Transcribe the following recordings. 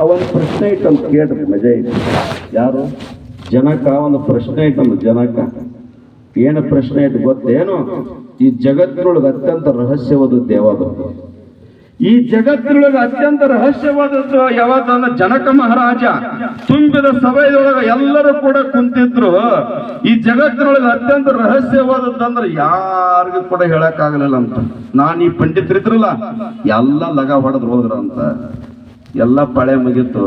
ಅವನ್ ಪ್ರಶ್ನೆ ಇಟ್ಟಂತ ಕೇಳ್ರಿ, ಮಜಾ ಐತಿ. ಯಾರು ಜನಕ ಒಂದು ಪ್ರಶ್ನೆ ಇಟ್ಟಂತ. ಜನಕ ಏನು ಪ್ರಶ್ನೆ ಇಟ್ಟು ಗೊತ್ತೇನು? ಈ ಜಗತ್ತಿನೊಳಗೆ ಅತ್ಯಂತ ರಹಸ್ಯವಾದದ್ದು ಯಾವುದು? ಈ ಜಗತ್ತಿನೊಳಗೆ ಅತ್ಯಂತ ರಹಸ್ಯವಾದದ್ದು ಯಾವ್ದಂದ್ರೆ ಜನಕ ಮಹಾರಾಜ ತುಂಬಿದ ಸಭೆಯೊಳಗೆ ಎಲ್ಲರೂ ಕೂಡ ಕುಂತಿದ್ರು. ಈ ಜಗತ್ತಿನೊಳಗೆ ಅತ್ಯಂತ ರಹಸ್ಯವಾದದ್ದಂದ್ರೆ ಯಾರಿಗೂ ಕೂಡ ಹೇಳಕ್ ಆಗಲಿಲ್ಲ ಅಂತ. ಈ ಪಂಡಿತರಿದ್ರಲ್ಲ ಎಲ್ಲ ಲಗ ಹೊಡೆದ್ರು ಹೋದ್ರ ಅಂತ. ಎಲ್ಲ ಪಳೆ ಮುಗಿತು.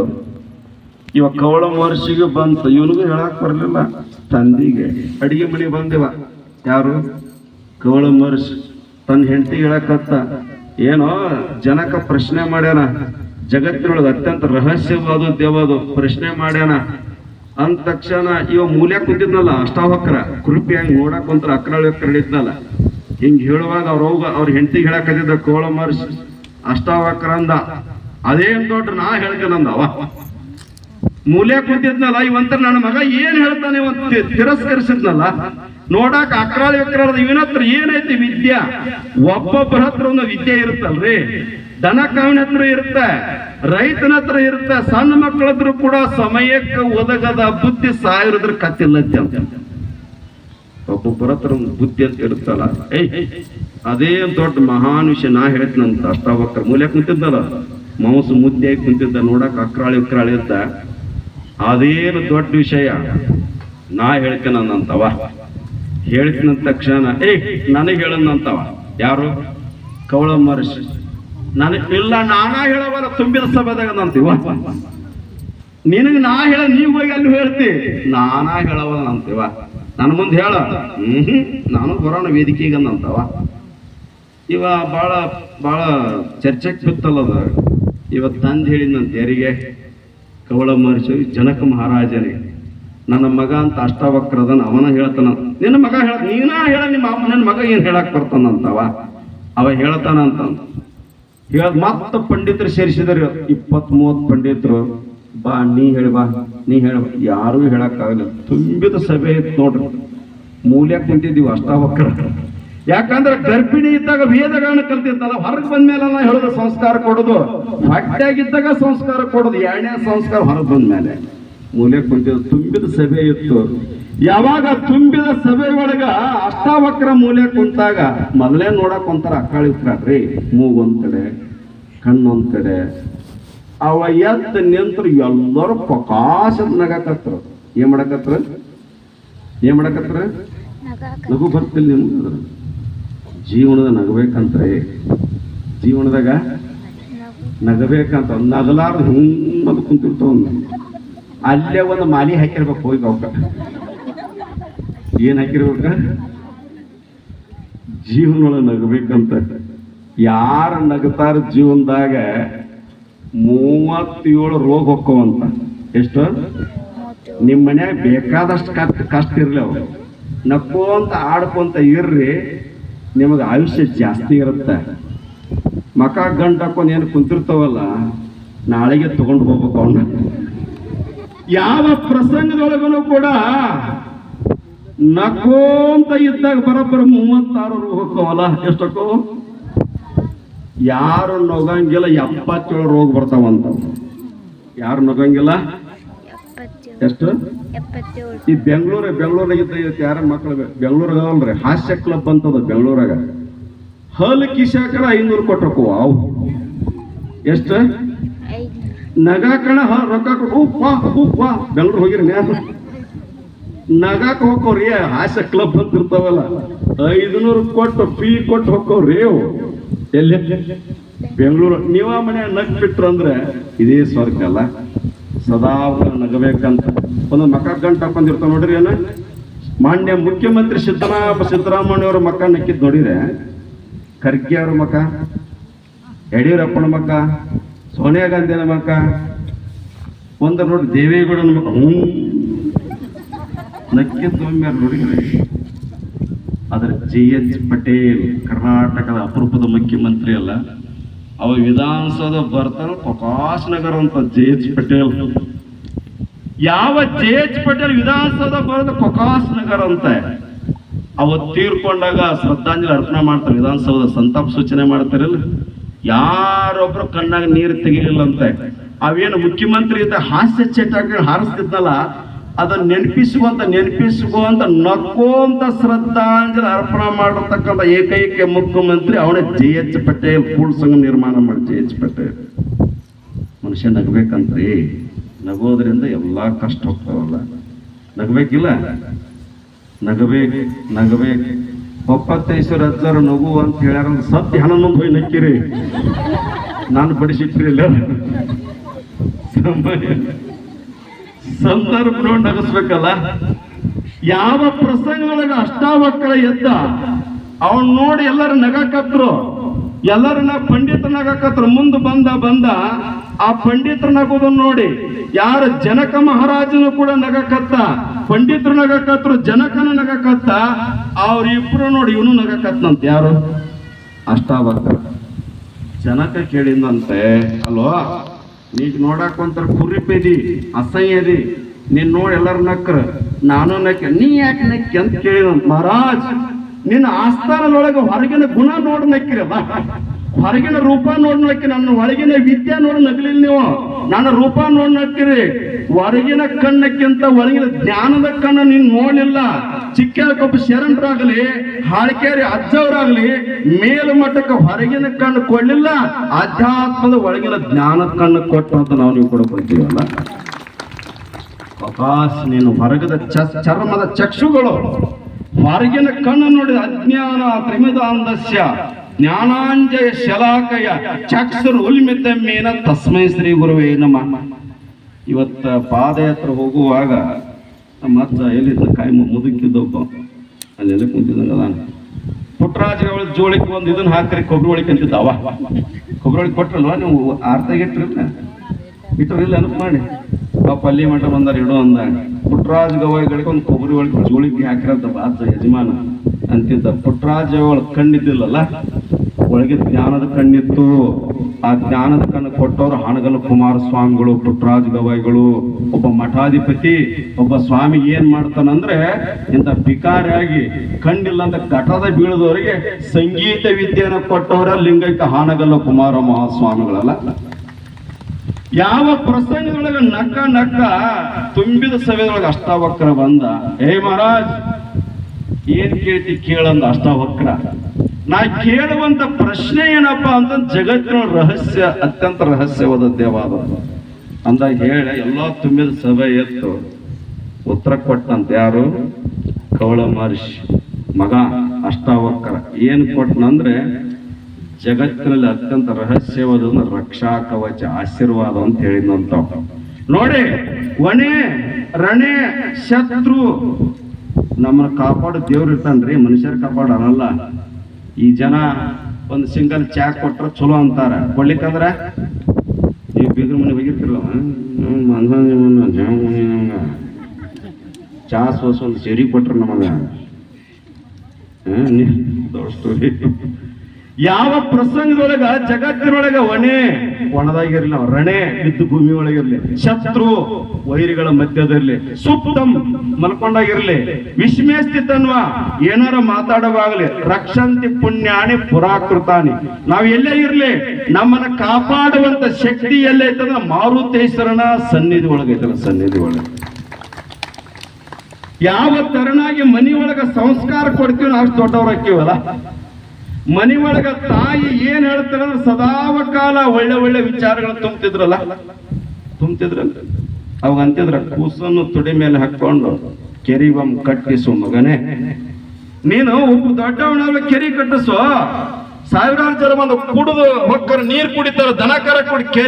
ಇವ ಕವಳ ಮಹರ್ಷಿಗೆ ಬಂತು, ಇವನಿಗೂ ಹೇಳಕ್ ಬರ್ಲಿಲ್ಲ. ತಂದಿಗೆ ಅಡಿಗೆ ಮನೆ ಬಂದಿವ. ಯಾರು? ಕವಳ ಮಹರ್ಷಿ ತನ್ನ ಹೆಂಡತಿ ಹೇಳಕತ್ತ, ಏನೋ ಜನಕ ಪ್ರಶ್ನೆ ಮಾಡ್ಯಾನ, ಜಗತ್ತಿನೊಳಗೆ ಅತ್ಯಂತ ರಹಸ್ಯವಾದದ್ದು ಯಾವುದು ಪ್ರಶ್ನೆ ಮಾಡ್ಯಾನ ಅಂದ ತಕ್ಷಣ ಇವ ಮೂಲ್ಯ ಕುಂತಿದ್ನಲ್ಲ ಅಷ್ಟಾವಕ್ರ ಕೃಪಿಯಾಗಿ ನೋಡಕ್ ಕುಂತ್ರ ಅಕ್ರಾಳಿ ಹಿಡಿದ್ನಲ್ಲ. ಹಿಂಗ್ ಹೇಳುವಾಗ ಅವ್ರ ಹೆಂಡತಿಗೆ ಹೇಳಕತ್ತಿದ್ದ ಕವಳ ಮಹರ್ಷಿ ಅಷ್ಟಾವಕ್ರ ಅಂದ. ಅದೇನ್ ದೊಡ್ಡ ನಾ ಹೇಳ್ತೇನಂದ. ಅವ ಮೂಲ್ಯ ಕುಂತಿದ್ನಲ್ಲ ಇವಂತರ ನನ್ನ ಮಗ ಏನ್ ಹೇಳ್ತಾನೆ ತಿರಸ್ಕರಿಸಿದ್ನಲ್ಲ. ನೋಡಾಕ ಅಕ್ರಾಳಿ ವಿಕ್ರಾಳದ ಇವನ ಹತ್ರ ಏನೈತಿ ವಿದ್ಯಾ? ಒಬ್ಬೊಬ್ಬರ ಹತ್ರ ಒಂದು ವಿದ್ಯೆ ಇರುತ್ತಲ್ರಿ. ದನ ಕಾವಿನ ಹತ್ರ ಇರುತ್ತೆ, ರೈತನ ಹತ್ರ ಇರುತ್ತೆ, ಸಣ್ಣ ಮಕ್ಕಳದ್ರು ಕೂಡ ಸಮಯಕ್ಕೆ ಒದಗದ ಬುದ್ಧಿ ಸಾವಿರದ್ರ ಕತ್ತಿಲ್ಲತ್ತೆ ಅಂತ. ಒಬ್ಬೊಬ್ಬರ ಹತ್ರ ಒಂದು ಬುದ್ಧಿ ಅಂತ ಇರುತ್ತಲ್ಲ. ಅದೇ ದೊಡ್ಡ ಮಹಾನ್ ವಿಷಯ ನಾ ಹೇಳ್ತೀನಂತ. ಅಷ್ಟಾವಕ್ರ ಮೂಲ್ಯ ಕುಂತಿದ್ದಲ್ಲ, ಮಾಂಸ ಮುದ್ದೆಯಾಗಿ ಕುಂತಿದ್ದ, ನೋಡಕ್ ಅಕ್ರಾಳಿ ವಿಕ್ರಾಳಿ ಇದ್ದ. ಅದೇನು ದೊಡ್ಡ ವಿಷಯ ನಾ ಹೇಳ್ತೇನಂತವ. ಹೇಳ್ತೀನಂತ ತಕ್ಷಣ ನನಗೆ ಹೇಳಂತವ. ಯಾರು? ಕವಳ ಮಹರ್ಷಿ. ಇಲ್ಲ ನಾನಾ ಹೇಳವಲ್ಲ, ತುಂಬಿದ ಸಭೆದಾಗ ಅಂತೀವ. ನಿನಗೆ ನಾ ಹೇಳ, ನೀವು ಹೋಗಿ ಅಲ್ಲಿ ಹೇಳ್ತಿ, ನಾನಾ ಹೇಳವಲ್ಲ ಅಂತೀವ. ನನ್ನ ಮುಂದೆ ಹೇಳ. ನಾನು ಬರೋಣ ವೇದಿಕೆಗಂತವ. ಇವ ಬಾಳ ಚರ್ಚೆಗೆ ಬಿತ್ತಲ್ಲದ. ಇವತ್ತು ತಂದು ಹೇಳಿದಂತ ಯಾರಿಗೆ? ಕವಳ ಮಹರ್ಷಿ ಜನಕ ಮಹಾರಾಜನಿಗೆ. ನನ್ನ ಮಗ ಅಂತ ಅಷ್ಟಾವಕ್ರದನ ಅವನ ಹೇಳ್ತಾನ. ನಿನ್ನ ಮಗ ನೀನ ಹೇಳ, ನನ್ನ ಮಗ ಏನ್ ಹೇಳಕ್ ಬರ್ತಾನಂತವ. ಅವ ಹೇಳ್ತಾನಂತ ಮತ್ತ ಪಂಡಿತರು ಸೇರಿಸಿದ್ರು. 20-30 ಪಂಡಿತರು. ಬಾ ನೀ ಹೇಳ, ಯಾರು ಹೇಳಕ್ ಆಗಲ್ಲ. ತುಂಬಿದ ಸಭೆ ಇತ್ತು ನೋಡ್ರಿ. ಮೂಲ್ಯ ಕುಂತಿದ್ದೀವಿ ಅಷ್ಟಾವಕ್ರ. ಯಾಕಂದ್ರೆ ಗರ್ಭಿಣಿ ಇದ್ದಾಗ ವೇದಗಳನ್ನ ಕಲ್ತಿರ್ತಲ್ಲ, ಹೊರಗೆ ಬಂದ್ಮೇಲೆ ಹೇಳೋದು ಸಂಸ್ಕಾರ ಕೊಡೋದು, ಹೊಟ್ಟೆಗಿದ್ದಾಗ ಸಂಸ್ಕಾರ ಕೊಡೋದು, 2ನೇ ಸಂಸ್ಕಾರ ಹೊರಗೆ ಬಂದ್ಮೇಲೆ. ಮೂಲೆ ಕುಂತಿದ್ದು ತುಂಬಿದ ಸಭೆ ಇತ್ತು. ಯಾವಾಗ ತುಂಬಿದ ಸಭೆ ಒಳಗ ಅಷ್ಟಾವಕ್ರ ಮೂಲೆ ಕುಂತಾಗ ಮೊದಲೇ ನೋಡಕ್ ಒಂಥರ ಅಕ್ಕಾಳಿ ಇರ್ತಾರ್ರಿ. ಮೂಗೊಂದ್ ಕಡೆ, ಕಣ್ಣೊಂದ್ ಕಡೆ. ಅವ ಎತ್ತ ನಿಂತರು ಎಲ್ಲರೂ ಪ್ರಕಾಶದ ನಗಾಕತ್ರು. ಏನ್ ಮಾಡಕತ್ರ? ನಗು ಬರ್ತಿಲ್ಲ ನಿಮ್ಗೆ? ಜೀವನದ ನಗಬೇಕಂತ್ರಿ. ಜೀವನದಾಗ ನಗಬೇಕಂತ ನಗಲಾರ್ದು ಹಿಂಗ್ ಕುಂತಿರ್ತಾವ. ಅಲ್ಲೇ ಒಂದು ಮಾಲಿ ಹಾಕಿರ್ಬೇಕು. ಹೋಗಿ ಅವಕ್ಕ ಏನ್ ಹಾಕಿರ್ಬೇಕ? ಜೀವನೊಳಗೆ ನಗಬೇಕಂತ. ಯಾರು ನಗತಾರ ಜೀವನದಾಗ 37 ರೋಗ ಹೊಕ್ಕವಂತ. ಎಷ್ಟು? ನಿಮ್ಮ ಮನ್ಯಾಗ ಬೇಕಾದಷ್ಟು ಕಷ್ಟ ಇರ್ಲಿ, ಅವು ನಕ್ಕೋಂತ ಆಡ್ಕೊಂತ ಇರ್ರಿ, ನಿಮಗೆ ಆಯುಷ್ಯ ಜಾಸ್ತಿ ಇರುತ್ತೆ. ಮಕ ಗಂಟು ಹಾಕೊಂಡು ಏನು ಕುಂತಿರ್ತಾವಲ್ಲ, ನಾಳೆಗೆ ತಗೊಂಡು ಹೋಗ್ಬೇಕು ಅವನ್ನ. ಯಾವ ಪ್ರಸಂಗದೊಳಗೂ ಕೂಡ ನಕ್ಕೋಂತ ಇದ್ದಾಗ ಬರೋಬ್ಬರ 36 ರೋಗ ಹೋಗ್ತಾವಲ್ಲ. ಎಷ್ಟಕ್ಕೋ? ಯಾರು ನಗಂಗಿಲ್ಲ 77 ರೋಗ ಬರ್ತಾವಂತ. ಯಾರು ನಗಂಗಿಲ್ಲ? ಎಷ್ಟು? ಈ ಬೆಂಗಳೂರಾಗಿದ್ದ ಯಾರ ಮಕ್ಕಳು ಬೆಂಗಳೂರಾಗಲ್ರಿ, ಹಾಸ್ಯ ಕ್ಲಬ್ ಅಂತದ ಬೆಂಗಳೂರಾಗ. ಹಲ್ ಕಿಶಾಕರ 500 ಕೊಟ್ಟಕ್ಕೋ ಅವು. ಎಷ್ಟು? ನಗಾಕಣ ರೊಕ್ಕ ಕೊಟ್ಟು ಬೆಂಗಳೂರು ಹೋಗಿರಿ ನಗಾಕ ಹೋಗ್ರಿ. ಹಾಸ್ಯ ಕ್ಲಬ್ ಅಂತ ಇರ್ತಾವಲ್ಲ, 500 ಕೊಟ್ಟು ಫೀ ಕೊಟ್ಟು ಹೋಗ್ರಿ ಅವು. ಎಲ್ಲಿ? ಬೆಂಗಳೂರು. ನೀವ ಮನೆ ನಗ್ ಬಿಟ್ರು ಅಂದ್ರೆ ಇದೇ ಸ್ವರ್ಗ ಅಲ್ಲ. ಸದಾ ನಗಬೇಕಂತ ಒಂದು ಮಕ್ಕ ಗಂಟು ಹಾಕೊಂಡಿರ್ತಾವ ನೋಡ್ರಿ. ಏನ ಮಾನ್ಯ ಮುಖ್ಯಮಂತ್ರಿ ಸಿದ್ದರಾಮಯ್ಯವ್ರ ಮಕ್ಕ ನಕ್ಕಿದ್ ನೋಡಿದ್ರೆ, ಖರ್ಗೆ ಅವ್ರ ಮಕ್ಕ, ಯಡಿಯೂರಪ್ಪನ ಮಕ್ಕ, ಸೋನಿಯಾ ಗಾಂಧಿನ ಮಕ್ಕ, ಒಂದು ನೋಡಿ ದೇವೇಗೌಡನ ಮಕ್ಕ ನಕ್ಕಿದ್ದು ಒಮ್ಮೆ ನೋಡಿದ್ರೆ. ಆದ್ರೆ JH ಪಟೇಲ್ ಕರ್ನಾಟಕದ ಅಪರೂಪದ ಮುಖ್ಯಮಂತ್ರಿ ಅಲ್ಲ, ಅವ ವಿಧಾನಸೌಧ ಬರ್ತಾನ ಪ್ರಕಾಶ್ ನಗರ್ ಅಂತ. JH ಪಟೇಲ್ ಯಾವ JH ಪಟೇಲ್ ವಿಧಾನಸೌಧ ಬರೋದು ಪ್ರಕಾಶ್ ನಗರ್ ಅಂತ. ಅವತ್ತು ತೀರ್ಕೊಂಡಾಗ ಶ್ರದ್ಧಾಂಜಲಿ ಅರ್ಪಣೆ ಮಾಡ್ತಾರೆ, ವಿಧಾನಸೌಧ ಸಂತಾಪ ಸೂಚನೆ ಮಾಡ್ತಾರಲ್ಲ. ಯಾರೊಬ್ರು ಕಣ್ಣಾಗ ನೀರು ತೆಗಿಲಿಲ್ಲಂತೆ. ಅವೇನು ಮುಖ್ಯಮಂತ್ರಿ ಇದ್ದ ಹಾಸ್ಯ ಚಟಾಕಿ ಹಾರಿಸ್ತಿದ್ನಲ್ಲ, ಅದನ್ನ ನೆನಪಿಸುವಂತ ನಕ್ಕೋಂತ ಶ್ರದ್ಧಾಂಜಲಿ ಅರ್ಪಣೆ ಮಾಡಿರ್ತಕ್ಕಂಥ ಏಕೈಕ ಮುಖ್ಯಮಂತ್ರಿ ಅವನೇ JH ಪಟೇಲ್. ಕೂಳ್ ಸಂಘ ನಿರ್ಮಾಣ ಮಾಡಿ JH ಪಟೇಲ್. ಮನುಷ್ಯ ನಗಬೇಕಂತ್ರಿ, ನಗೋದ್ರಿಂದ ಎಲ್ಲಾ ಕಷ್ಟ ಹೋಗ್ತಾವಲ್ಲ. ನಗಬೇಕಿಲ್ಲ, ನಗಬೇಕು. 75,000 ನಗು ಅಂತ ಹೇಳ್ಯಾರ. ಸತ್ಯ ಹನ್ನೊಂದು ಹೋಗಿ ನಕ್ಕಿರಿ, ನಾನು ಬಡಿಸಿಟ್ರಿ ಇಲ್ಲ. ಸಂದರ್ಭ ನೋಡಿ ನಗಸ್ಬೇಕಲ್ಲ. ಯಾವ ಪ್ರಸಂಗದೊಳಗೆ ಅಷ್ಟಾವಕ್ರ ಎದ್ದ ಅವನ್ ನೋಡಿ ಎಲ್ಲರೂ ನಗಾಕತ್ರು, ಎಲ್ಲರನ್ನ ಪಂಡಿತ ನಗಾಕತ್ರು. ಮುಂದೆ ಬಂದ ಆ ಪಂಡಿತರ ನಗೋದನ್ನ ನೋಡಿ ಯಾರ ಜನಕ ಮಹಾರಾಜನು ಕೂಡ ನಗಕತ್ತ, ಪಂಡಿತರು ನಗಕತ್ರು, ಜನಕನ ನಗಕತ್ತ. ಅವ್ರಿಬ್ರು ನೋಡಿ ಇವನು ನಗಕತ್ನಂತ. ಯಾರು? ಅಷ್ಟಾವಕ್ರ. ಜನಕ ಕೇಳಿದಂತೆ, ಅಲ್ವಾ ನೀಗ ನೋಡಕ್ ಒಂಥರ ಕುರಿಪೇದಿ, ಅಸಹ್ಯದಿ, ನೀನ್ ನೋಡಿ ಎಲ್ಲರೂ ನಕ್ರ, ನಾನು ನಕ್ಕ, ನೀ ಯಾಕೆ ನಕ್ಕಿ ಅಂತ ಕೇಳಿದಂತ. ಮಹಾರಾಜ್, ನಿನ್ನ ಆಸ್ಥಾನದೊಳಗೆ ಹೊರಗಿನ ಗುಣ ನೋಡಿ ನಕ್ಕಿರಲ್ಲ, ಹೊರಗಿನ ರೂಪ ನೋಡಿ ನಕ್ಕಿ, ನನ್ನ ಒಳಗಿನ ವಿದ್ಯೆ ನೋಡಿ ನಗಲಿಲ್ಲ ನೀವು. ನನ್ನ ರೂಪ ನೋಡಿ ನಕ್ಕಿರಿ. ಹೊರಗಿನ ಕಣ್ಣಕ್ಕಿಂತ ಒಳಗಿನ ಜ್ಞಾನದ ಕಣ್ಣ ನೀನ್ ನೋಡ್ಲಿಲ್ಲ. ಚಿಕ್ಕ ಶರಣರಾಗಲಿ, ಹಾಳಿಕೇರಿ ಅಜ್ಜವರಾಗ್ಲಿ ಮೇಲ್ಮಟ್ಟಕ್ಕೆ ಹೊರಗಿನ ಕಣ್ಣು ಕೊಡ್ಲಿಲ್ಲ, ಅಧ್ಯಾತ್ಮದ ಒಳಗಿನ ಜ್ಞಾನದ ಕಣ್ಣು ಕೊಟ್ಟು ಅಂತ ನಾವು ನೀವು ಕೂಡ ಕೊಡ್ತೀವಲ್ಲ. ಆಕಾಶ್, ನೀನು ಹೊರಗದ ಚರ್ಮದ ಚಕ್ಷುಗಳು, ಹೊರಗಿನ ಕಣ್ಣು ನೋಡಿ ಅಜ್ಞಾನ ತ್ರಿಮಿದಾಂಧಸ್ಯ ಜ್ಞಾನಾಂಜಯ ಶಲಾಕಯ ಚಕ್ಷುರು ಉಲ್ಮಿತ ಮೇನ ತಸ್ಮೈ ಶ್ರೀ ಗುರುವೇ ನಮಃ. ಇವತ್ತ ಪಾದಯಾತ್ರೆ ಹೋಗುವಾಗ ಮತ್ತ ಎಲ್ಲಿದ್ದ ಕಾಯಿ ಮುದುಕಿದ್ದೊಬ್ಬ ಅಲ್ಲೆಲ್ಲ ಕುಂತಿದ್ದಂಗ ಪುಟ್ಟರಾಜ ಜೋಳಿಗೆ ಒಂದು ಇದನ್ನ ಹಾಕ್ರಿ, ಕೊಬ್ಬರಿ ಒಳಗೆ ಅಂತಿದ್ದ. ಅವ ಕೊಬ್ಬರಿ ಒಳಗೆ ಕೊಟ್ರಲ್ವ ನೀವು, ಆರ್ತಾಗಿಟ್ರಿಲ್ಲ ಇಟ್ಟರಿಲ್ಲ ಅನುಪ್ ಮಾಡಿ ಪಲ್ಲಿ ಮಠ ಬಂದಾರ ಇಡೋ ಅಂದಾಗ ಪುಟ್ಟರಾಜ ಗವಾಯಿಗಳಿಗೆ ಒಂದು ಕೊಬ್ಬರಿ ಒಳಗೆ ಜೋಳಿಗೆ ಹಾಕಿರಂತ ಬಾತ ಯಜಮಾನ ಅಂತಿದ್ದ. ಪುಟ್ಟರಾಜ ಒಳಗೆ ಕಣ್ಣಿದ್ದಿಲ್ಲಲ್ಲ, ಒಳಗೆ ಜ್ಞಾನದ ಕಣ್ಣಿತ್ತು. ಆ ಜ್ಞಾನದ ಕಣ್ಣು ಕೊಟ್ಟವರು ಹಾನಗಲ್ ಕುಮಾರಸ್ವಾಮಿಗಳು, ಪುಟ್ಟರಾಜ ಗವಾಯಿಗಳು. ಒಬ್ಬ ಮಠಾಧಿಪತಿ, ಒಬ್ಬ ಸ್ವಾಮಿ ಏನ್ ಮಾಡ್ತಾನಂದ್ರೆ, ಇಂಥ ಬಿಕಾರಿಯಾಗಿ ಕಣ್ಣಿಲ್ಲ ಅಂತ ಘಟದ ಬೀಳದವರಿಗೆ ಸಂಗೀತ ವಿದ್ಯೆಯನ್ನು ಕೊಟ್ಟವರ ಲಿಂಗೈಕ ಹಾನಗಲ್ಲ ಕುಮಾರ ಮಹಾಸ್ವಾಮಿಗಳಲ್ಲ. ಯಾವ ಪ್ರಸಂಗದೊಳಗೆ ನಕ್ಕ ತುಂಬಿದ ಸಭೆದೊಳಗೆ ಅಷ್ಟಾವಕ್ರ ಬಂದ. ಹೇ ಮಹಾರಾಜ್, ಏನ್ ಕೇಳ್ತಿ ಕೇಳಂದ ಅಷ್ಟಾವಕ್ರ. ನಾ ಕೇಳುವಂತ ಪ್ರಶ್ನೆ ಏನಪ್ಪಾ ಅಂತ ಜಗತ್ತಿನ ರಹಸ್ಯ, ಅತ್ಯಂತ ರಹಸ್ಯವಾದ ದೇವಾದ ಅಂದಾಗ ಹೇಳ ಎಲ್ಲಾ ತುಂಬಿದ ಸಭೆ ಎತ್ತು ಉತ್ತರ ಕೊಟ್ಟಂತ. ಯಾರು? ಕವಳ ಮಹರ್ಷಿ ಮಗ ಅಷ್ಟಾವಕ್ರ. ಏನ್ ಕೊಟ್ಟನಂದ್ರೆ, ಜಗತ್ತಿನಲ್ಲಿ ಅತ್ಯಂತ ರಹಸ್ಯವಾದ ರಕ್ಷಾ ಕವಚ ಆಶೀರ್ವಾದ ಅಂತ ಹೇಳಿದಂತ. ನೋಡಿ, ವಣೆ ರಣೆ ಶತ್ರು ನಮ್ಮನ್ನ ಕಾಪಾಡು ದೇವ್ರು ಇರ್ತಾನ್ರಿ, ಮನುಷ್ಯರ ಕಾಪಾಡಲ್ಲ. ಈ ಜನ ಒಂದು ಸಿಂಗಲ್ ಚಾ ಕೊಟ್ರ ಚಲೋ ಅಂತಾರ, ಕೊಡ್ಲಿಕ್ಕಂದ್ರ ನೀವು ಬೀಗ್ರ ಮನೆ ಹೋಗಿರ್ತಿರಲ್ಲ, ಚಾ ಸೋಸ ಒಂದು ಸೇರಿ ಕೊಟ್ರ ನಮಗ. ಯಾವ ಪ್ರಸಂಗದೊಳಗ ಜಗತ್ತಿನೊಳಗ ಒಣದಾಗಿರ್ಲಿ, ರಣೆ ಬಿದ್ದು ಭೂಮಿ ಒಳಗಿರ್ಲಿ, ಶತ್ರು ವೈರಿಗಳ ಮಧ್ಯದಲ್ಲಿ, ಸುಪ್ತಂ ಮಲ್ಕೊಂಡಾಗಿರ್ಲಿ, ವಿಸ್ಮೇಸ್ತಿತನ್ವ ಏನಾರ ಮಾತಾಡುವಾಗಲಿ, ರಕ್ಷಂತಿ ಪುಣ್ಯಾಣಿ ಪುರಾಕೃತಾನಿ. ನಾವ್ ಎಲ್ಲೇ ಇರ್ಲಿ ನಮ್ಮನ್ನ ಕಾಪಾಡುವಂತ ಶಕ್ತಿ ಎಲ್ಲೇ ಐತಂದ್ರ ಮಾರುತೇಶ್ವರನ ಸನ್ನಿಧಿ ಒಳಗೈತಲ್ಲ, ಸನ್ನಿಧಿ ಒಳಗೆ. ಯಾವ ತರನಾಗಿ ಮನಿ ಒಳಗ ಸಂಸ್ಕಾರ ಕೊಡ್ತೀವಿ ನಾವು ಅಷ್ಟು ದೊಡ್ಡವ್ರ ಹಾಕಿವಲ್ಲ. ಮನಿ ಒಳಗ ತಾಯಿ ಏನ್ ಹೇಳ್ತಾರ ಸದಾವಕಾಲ ಒಳ್ಳೆ ಒಳ್ಳೆ ವಿಚಾರಗಳು ತುಂಬ್ತಿದ್ರಲ್ಲ. ಅವಾಗ ಅಂತಿದ್ರ, ಕೂಸನ್ನು ತುಡಿ ಮೇಲೆ ಹಾಕೊಂಡು ಕೆರಿವಂ ಕಟ್ಟಿಸು ಮಗನೇ, ನೀನು ಒಬ್ಬ ದೊಡ್ಡವನ ಕೆರಿ ಕಟ್ಟಿಸು. ಸಾವಿರಾರು ಜನ ಬಂದು ಕುಡಿದು ಮಕ್ಕಳು ನೀರು ಕುಡಿತಾರ, ದನ ಕರ ಕುಡಿ